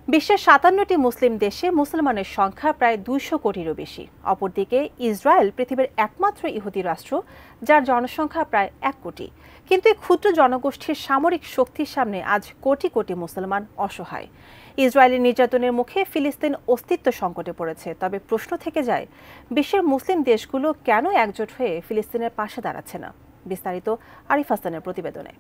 বিশ্বের ৫৭টি মুসলিম দেশে মুসলমানের সংখ্যা প্রায় ২০০ কোটিরও বেশি। অপরদিকে ইসরায়েল পৃথিবীর একমাত্র ইহুদি রাষ্ট্র, যার জনসংখ্যা প্রায় ১ কোটি। কিন্তু এই ক্ষুদ্র জনগোষ্ঠীর সামরিক শক্তির সামনে আজ কোটি কোটি মুসলমান অসহায়। ইসরায়েলের নির্যাতনের মুখে ফিলিস্তিন অস্তিত্ব সংকটে পড়েছে। তবে প্রশ্ন থেকে যায়, বিশ্বের মুসলিম দেশগুলো কেন একজোট হয়ে ফিলিস্তিনের পাশে দাঁড়াচ্ছে না? বিস্তারিত আরিফ হাসানের প্রতিবেদনে।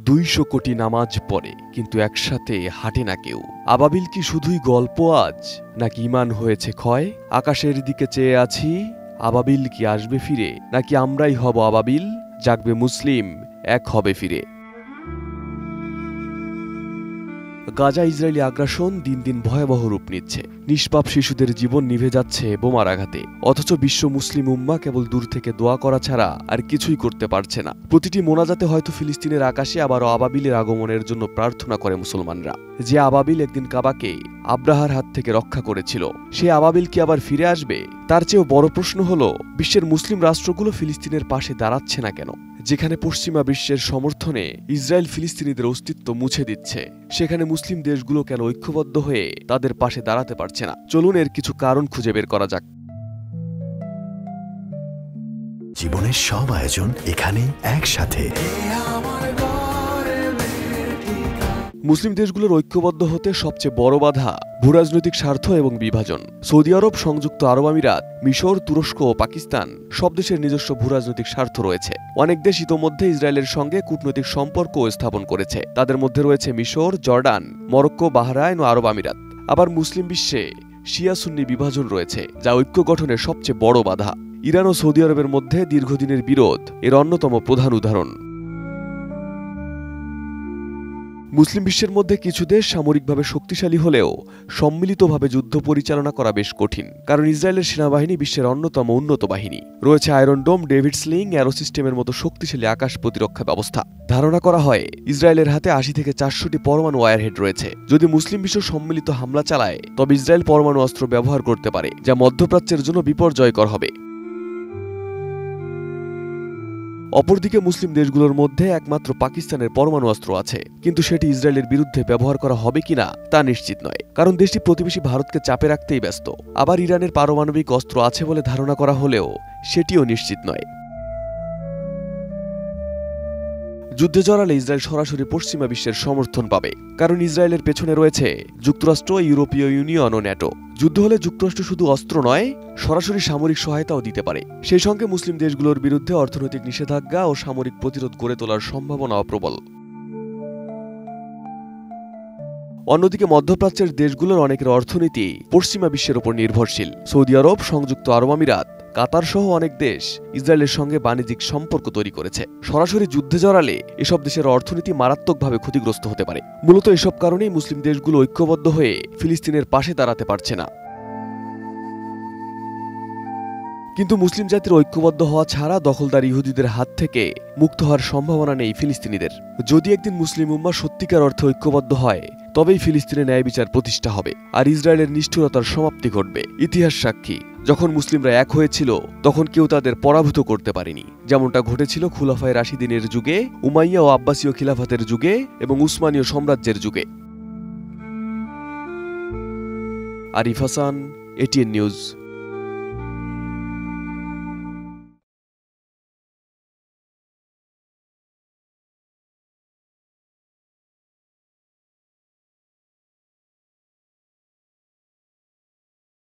দুইশো কোটি নামাজ পড়ে, কিন্তু একসাথে হাঁটে না কেউ। আবাবিল কি শুধুই গল্প আজ, নাকি ঈমান হয়েছে ক্ষয়? আকাশের দিকে চেয়ে আছি, আবাবিল কি আসবে ফিরে, নাকি আমরাই হব আবাবিল? জাগবে মুসলিম, এক হবে ফিরে। গাজা ইসরায়েলি আগ্রাসন দিন দিন ভয়াবহ রূপ নিচ্ছে। নিষ্পাপ শিশুদের জীবন নিভে যাচ্ছে বোমার আঘাতে। অথচ বিশ্ব মুসলিম উম্মাহ কেবল দূর থেকে দোয়া করা ছাড়া আর কিছুই করতে পারছে না। প্রতিটি মোনাজাতে হয়তো ফিলিস্তিনের আকাশে আবারও আবাবিলের আগমনের জন্য প্রার্থনা করে মুসলমানরা। যে আবাবিল একদিন কাবাকে আব্রাহার হাত থেকে রক্ষা করেছিল, সে আবাবিল কি আবার ফিরে আসবে? তার চেয়েও বড় প্রশ্ন হলো, বিশ্বের মুসলিম রাষ্ট্রগুলো ফিলিস্তিনের পাশে দাঁড়াচ্ছে না কেন? যেখানে পশ্চিমা বিশ্বের সমর্থনে ইসরায়েল ফিলিস্তিনিদের অস্তিত্ব মুছে দিচ্ছে, সেখানে মুসলিম দেশগুলো কেন ঐক্যবদ্ধ হয়ে তাদের পাশে দাঁড়াতে পারছে না? চলুন এর কিছু কারণ খুঁজে বের করা যাক। জীবনের সব আয়োজন এখানে একসাথে। মুসলিম দেশগুলোর ঐক্যবদ্ধ হতে সবচেয়ে বড় বাধা ভূরাজনৈতিক স্বার্থ এবং বিভাজন। সৌদি আরব, সংযুক্ত আরব আমিরাত, মিশর, তুরস্ক ও পাকিস্তান সব দেশের নিজস্ব ভূরাজনৈতিক স্বার্থ রয়েছে। অনেক দেশ ইতোমধ্যে ইসরায়েলের সঙ্গে কূটনৈতিক সম্পর্ক স্থাপন করেছে। তাদের মধ্যে রয়েছে মিশর, জর্ডান, মরক্কো, বাহরাইন ও আরব আমিরাত। আবার মুসলিম বিশ্বে শিয়া সুন্নি বিভাজন রয়েছে, যা ঐক্য গঠনের সবচেয়ে বড় বাধা। ইরান ও সৌদি আরবের মধ্যে দীর্ঘদিনের বিরোধ এর অন্যতম প্রধান উদাহরণ। মুসলিম বিশ্বের মধ্যে কিছু দেশ সামরিকভাবে শক্তিশালী হলেও সম্মিলিতভাবে যুদ্ধ পরিচালনা করা বেশ কঠিন, কারণ ইসরায়েলের সেনাবাহিনী বিশ্বের অন্যতম উন্নত বাহিনী। রয়েছে আয়রন ডোম, ডেভিড স্লিং, অ্যারো সিস্টেমের মতো শক্তিশালী আকাশ প্রতিরক্ষা ব্যবস্থা। ধারণা করা হয় ইসরায়েলের হাতে ৮০ থেকে ৪০০টি পরমাণু ওয়ারহেড রয়েছে। যদি মুসলিম বিশ্ব সম্মিলিত হামলা চালায়, তবে ইসরায়েল পরমাণু অস্ত্র ব্যবহার করতে পারে, যা মধ্যপ্রাচ্যের জন্য বিপর্যয়কর হবে। অপরদিকে মুসলিম দেশগুলোর মধ্যে একমাত্র পাকিস্তানের পরমাণু অস্ত্র আছে, কিন্তু সেটি ইসরায়েলের বিরুদ্ধে ব্যবহার করা হবে কিনা তা নিশ্চিত নয়, কারণ দেশটি প্রতিবেশী ভারতকে চাপে রাখতেই ব্যস্ত। আবার ইরানের পারমাণবিক অস্ত্র আছে বলে ধারণা করা হলেও সেটিও নিশ্চিত নয়। যুদ্ধে জড়ালে ইসরায়েল সরাসরি পশ্চিমা বিশ্বের সমর্থন পাবে, কারণ ইসরায়েলের পেছনে রয়েছে যুক্তরাষ্ট্র, ইউরোপীয় ইউনিয়ন ও ন্যাটো। যুদ্ধ হলে যুক্তরাষ্ট্র শুধু অস্ত্র নয়, সরাসরি সামরিক সহায়তাও দিতে পারে। সেই সঙ্গে মুসলিম দেশগুলোর বিরুদ্ধে অর্থনৈতিক নিষেধাজ্ঞা ও সামরিক প্রতিরোধ গড়ে তোলার সম্ভাবনাও প্রবল। অন্যদিকে মধ্যপ্রাচ্যের দেশগুলোর অনেকের অর্থনীতি পশ্চিমা বিশ্বের উপর নির্ভরশীল। সৌদি আরব, সংযুক্ত আরব আমিরাত, কাতার সহ অনেক দেশ ইসরায়েলের সঙ্গে বাণিজ্যিক সম্পর্ক তৈরি করেছে। সরাসরি যুদ্ধে জড়ালে এসব দেশের অর্থনীতি মারাত্মকভাবে ক্ষতিগ্রস্ত হতে পারে। মূলত এসব কারণেই মুসলিম দেশগুলো ঐক্যবদ্ধ হয়ে ফিলিস্তিনের পাশে দাঁড়াতে পারছে না। কিন্তু মুসলিম জাতির ঐক্যবদ্ধ হওয়া ছাড়া দখলদার ইহুদিদের হাত থেকে মুক্ত হওয়ার সম্ভাবনা নেই ফিলিস্তিনিদের। যদি একদিন মুসলিম উম্মাহ সত্যিকার অর্থে ঐক্যবদ্ধ হয়, তবেই ফিলিস্তিনে ন্যায় বিচার প্রতিষ্ঠা হবে, আর ইসরায়েলের নিষ্ঠুরতার সমাপ্তি ঘটবে। ইতিহাস সাক্ষী, যখন মুসলিমরা এক হয়েছিল, তখন কেউ তাদের পরাভূত করতে পারেনি। যেমনটা ঘটেছিল খুলাফায়ে রাশিদিনের যুগে, উমাইয়া ও আব্বাসীয় খিলাফতের যুগে এবং উসমানীয় সাম্রাজ্যের যুগে। Arif Hasan, ATN news.